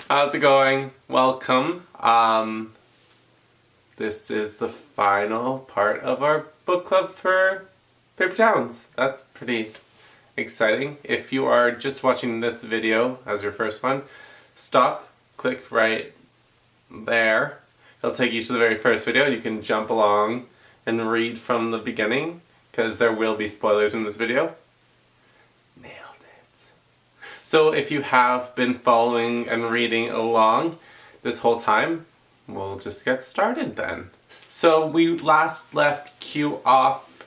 How's it going? Welcome. This is the final part of our book club for Paper Towns. That's pretty exciting. If you are just watching this video as your first one, stop, click right there. It'll take you to the very first video and you can jump along and read from the beginning because there will be spoilers in this video. Nailed it. So if you have been following and reading along this whole time, we'll just get started then. So we last left Q off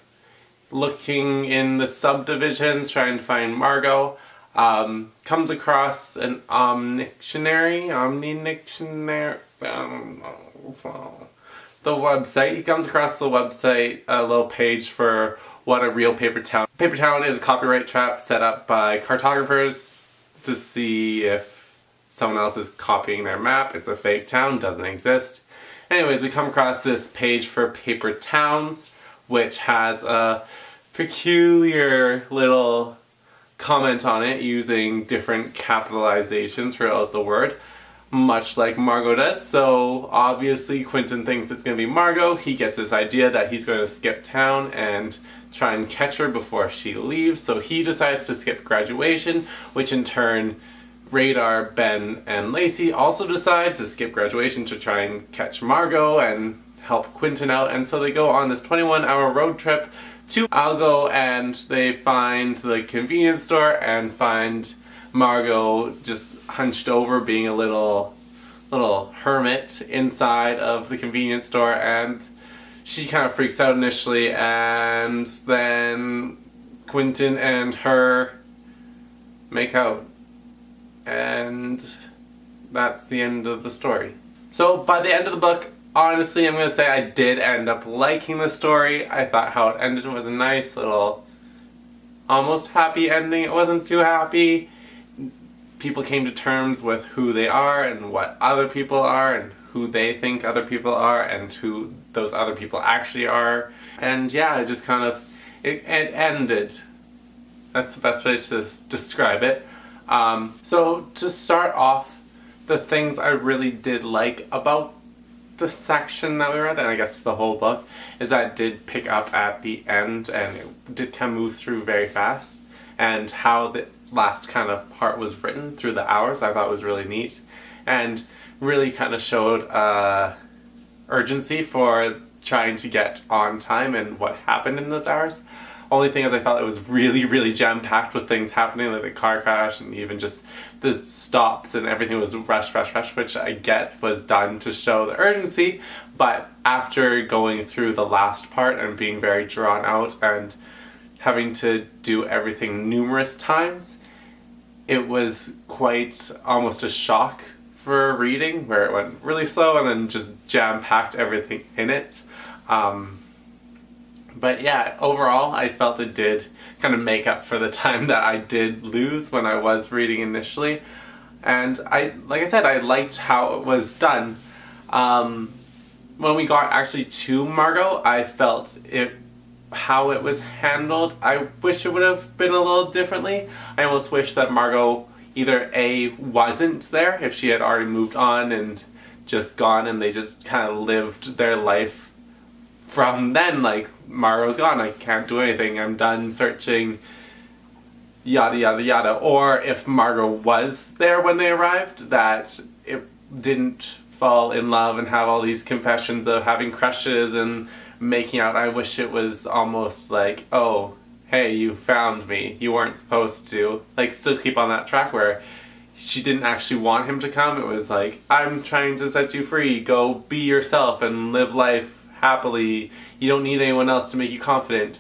looking in the subdivisions, trying to find Margot. Comes across an omnictionary, the website. He comes across the website, a little page for what a real paper town. Paper town is a copyright trap set up by cartographers to see if someone else is copying their map. It's a fake town, doesn't exist. Anyways, we come across this page for paper towns, which has a peculiar little comment on it using different capitalizations throughout the word, much like Margot does. So obviously Quentin thinks it's going to be Margot. He gets this idea that he's going to skip town and try and catch her before she leaves. So he decides to skip graduation, which in turn Radar, Ben, and Lacey also decide to skip graduation to try and catch Margot and help Quentin out. And so they go on this 21-hour road trip to Algo, and they find the convenience store and find Margot just hunched over, being a little hermit inside of the convenience store, and she kind of freaks out initially, and then Quentin and her make out, and that's the end of the story. So by the end of the book, honestly, I'm going to say I did end up liking the story. I thought how it ended was a nice little, almost happy ending. It wasn't too happy. People came to terms with who they are and what other people are and who they think other people are and who those other people actually are. And yeah, it just kind of, it ended. That's the best way to describe it. So to start off, the things I really did like about the section that we read, and I guess the whole book, is that it did pick up at the end and it did kind of move through very fast, and how the last kind of part was written through the hours I thought was really neat and really kind of showed urgency for trying to get on time and what happened in those hours. Only thing is I felt it was really jam-packed with things happening, like the car crash and even just the stops, and everything was rush, which I get was done to show the urgency, but after going through the last part and being very drawn out and having to do everything numerous times, it was quite almost a shock for reading, where it went really slow and then just jam-packed everything in it. But yeah, overall I felt it did kind of make up for the time that I did lose when I was reading initially. And like I said, I liked how it was done. When we got actually to Margot, I felt how it was handled, I wish it would have been a little differently. I almost wish that Margot either A, wasn't there, if she had already moved on and just gone and they just kind of lived their life from then, like, Margot's gone, I can't do anything, I'm done searching, yada yada yada. Or if Margot was there when they arrived, that it didn't fall in love and have all these confessions of having crushes and making out. I wish it was almost like, oh, hey, you found me, you weren't supposed to. Like, still keep on that track where she didn't actually want him to come. It was like, I'm trying to set you free, go be yourself and live life happily, you don't need anyone else to make you confident.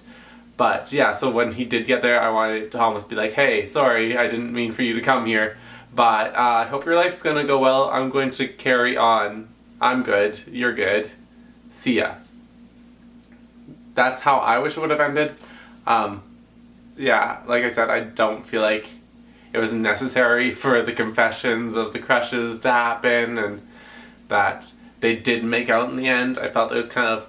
But yeah, so when he did get there, I wanted it to almost be like, hey, sorry, I didn't mean for you to come here, but I hope your life's gonna go well, I'm going to carry on, I'm good, you're good, see ya. That's how I wish it would have ended. Yeah, like I said, I don't feel like it was necessary for the confessions of the crushes to happen, and that they did make out in the end. I felt it was kind of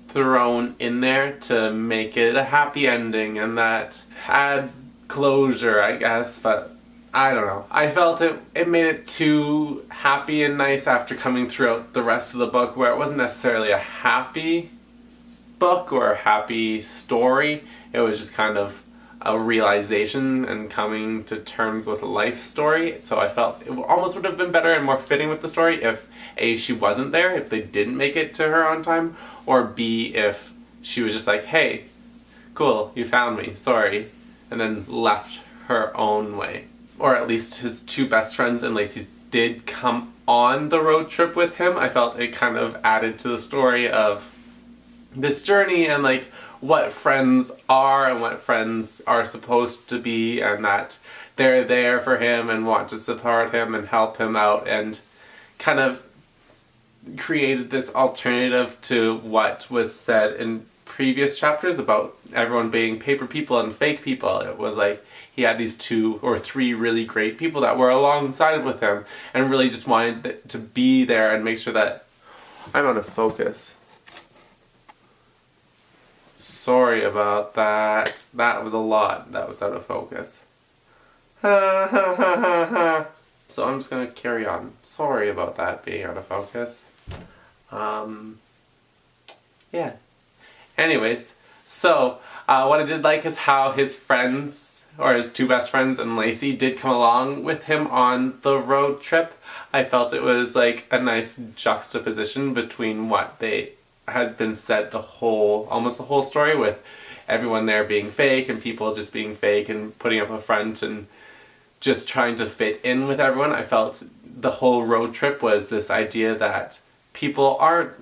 thrown in there to make it a happy ending, and that had closure, I guess, but I don't know. I felt it made it too happy and nice after coming throughout the rest of the book, where it wasn't necessarily a happy book or a happy story. It was just kind of a realization and coming to terms with a life story. So I felt it almost would have been better and more fitting with the story if A, she wasn't there, if they didn't make it to her on time, or B, if she was just like, hey, cool, you found me, sorry, and then left her own way. Or at least his two best friends and Lacey's did come on the road trip with him. I felt it kind of added to the story of this journey and like what friends are and what friends are supposed to be, and that they're there for him and want to support him and help him out, and kind of created this alternative to what was said in previous chapters about everyone being paper people and fake people. It was like he had these 2 or 3 really great people that were alongside with him and really just wanted to be there and make sure that I'm out of focus. Sorry about that. That was a lot that was out of focus. So I'm just gonna carry on. Sorry about that being out of focus. Yeah. Anyways, so what I did like is how his friends, or his 2 best friends and Lacey, did come along with him on the road trip. I felt it was like a nice juxtaposition between what has been said almost the whole story, with everyone there being fake and people just being fake and putting up a front and just trying to fit in with everyone. I felt the whole road trip was this idea that people aren't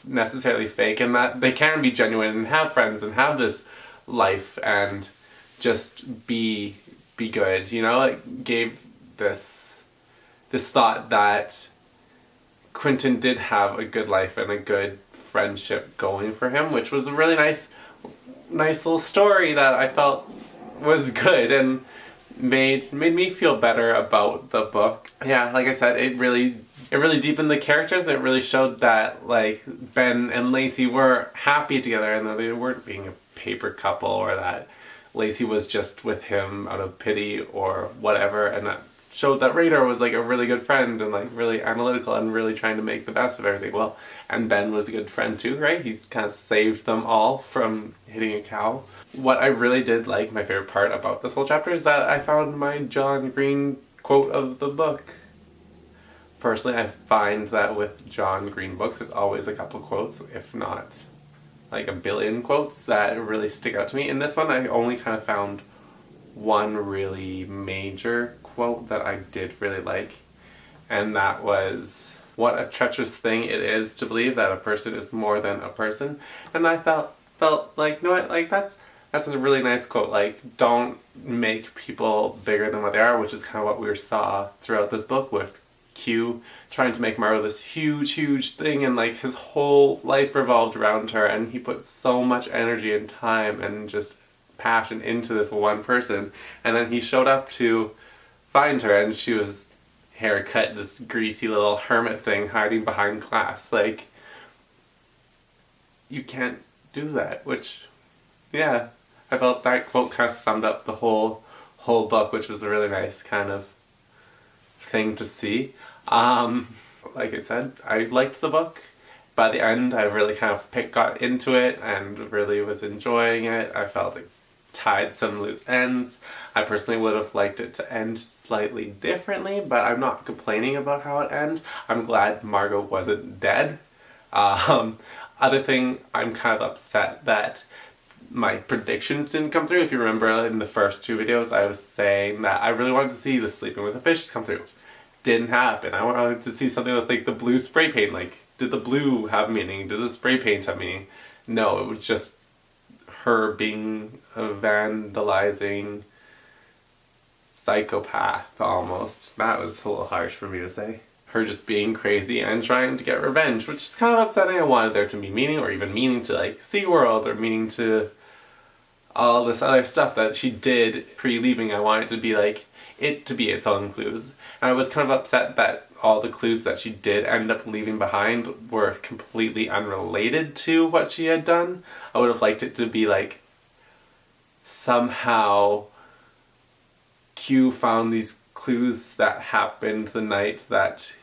necessarily fake and that they can be genuine and have friends and have this life and just be good, you know? It gave this thought that Quentin did have a good life and a good friendship going for him, which was a really nice little story that I felt was good and made me feel better about the book. Yeah, like I said, it really deepened the characters. It really showed that like Ben and Lacey were happy together and that they weren't being a paper couple, or that Lacey was just with him out of pity or whatever, and that showed that Radar was like a really good friend and like really analytical and really trying to make the best of everything. Well, and Ben was a good friend too, right? He's kind of saved them all from hitting a cow. What I really did like, my favorite part about this whole chapter, is that I found my John Green quote of the book. Personally, I find that with John Green books, there's always a couple quotes, if not like a billion quotes, that really stick out to me. In this one, I only kind of found one really major quote that I did really like, and that was, "What a treacherous thing it is to believe that a person is more than a person." And I felt like, you know what, like that's a really nice quote. Like, don't make people bigger than what they are, which is kind of what we saw throughout this book with Q trying to make Margo this huge thing, and like his whole life revolved around her, and he put so much energy and time and just passion into this one person, and then he showed up to find her and she was haircut, this greasy little hermit thing hiding behind glass. Like, you can't do that, which, yeah, I felt that quote kind of summed up the whole book, which was a really nice kind of thing to see. Like I said, I liked the book. By the end, I really kind of got into it and really was enjoying it. I felt it tied some loose ends. I personally would have liked it to end slightly differently, but I'm not complaining about how it ended. I'm glad Margo wasn't dead. Other thing, I'm kind of upset that my predictions didn't come through. If you remember in the first 2 videos, I was saying that I really wanted to see the sleeping with the fishes come through. Didn't happen. I wanted to see something with like the blue spray paint. Like, did the blue have meaning? Did the spray paint have meaning? No, it was just her being a vandalizing psychopath almost. That was a little harsh for me to say. Her just being crazy and trying to get revenge, which is kind of upsetting. I wanted there to be meaning, or even meaning to like SeaWorld, or meaning to all this other stuff that she did pre-leaving. I wanted to be like, it to be its own clues. And I was kind of upset that all the clues that she did end up leaving behind were completely unrelated to what she had done. I would have liked it to be like, somehow Q found these clues that happened the night that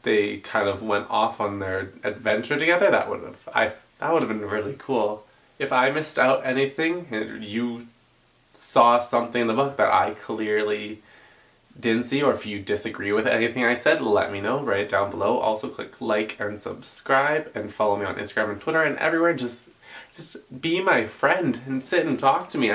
they kind of went off on their adventure together. That would have been really cool. If I missed out anything and you saw something in the book that I clearly didn't see, or if you disagree with anything I said, let me know. Write it down below. Also click like and subscribe and follow me on Instagram and Twitter and everywhere. Just be my friend and sit and talk to me.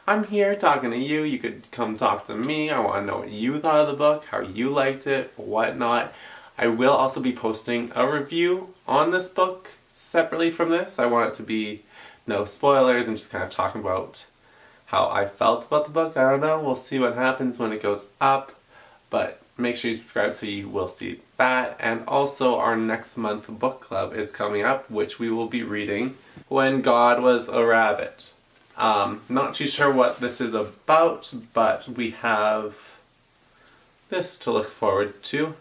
I'm here talking to you. You could come talk to me. I want to know what you thought of the book, how you liked it, whatnot. I will also be posting a review on this book separately from this. I want it to be no spoilers and just kind of talking about how I felt about the book. I don't know. We'll see what happens when it goes up. But make sure you subscribe so you will see that. And also our next month book club is coming up, which we will be reading When God Was a Rabbit. Not too sure what this is about, but we have this to look forward to.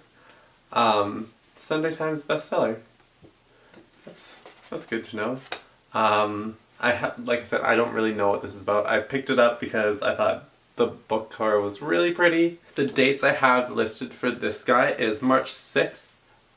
Sunday Times bestseller. That's good to know. Like I said, I don't really know what this is about. I picked it up because I thought the book cover was really pretty. The dates I have listed for this guy is March 6th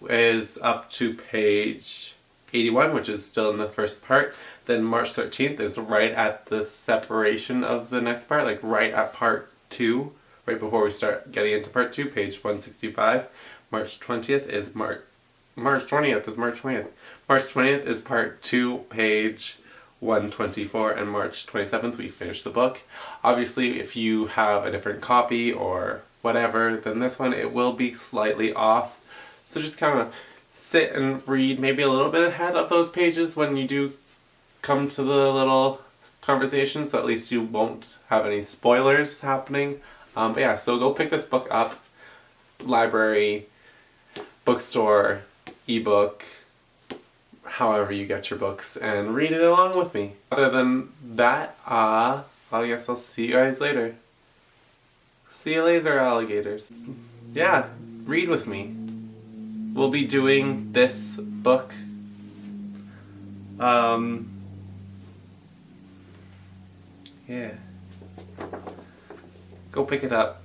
is up to page 81, which is still in the first part. Then March 13th is right at the separation of the next part, like right at part 2, right before we start getting into part 2, page 165. March 20th is March 20th. March 20th is part 2, page 124, and March 27th we finish the book. Obviously, if you have a different copy or whatever than this one, it will be slightly off. So just kind of sit and read maybe a little bit ahead of those pages when you do come to the little conversation, so at least you won't have any spoilers happening. But yeah, so go pick this book up. Library, bookstore, ebook, however you get your books, and read it along with me. Other than that, I guess I'll see you guys later. See you later, alligators. Yeah, read with me. We'll be doing this book. Yeah. Go pick it up.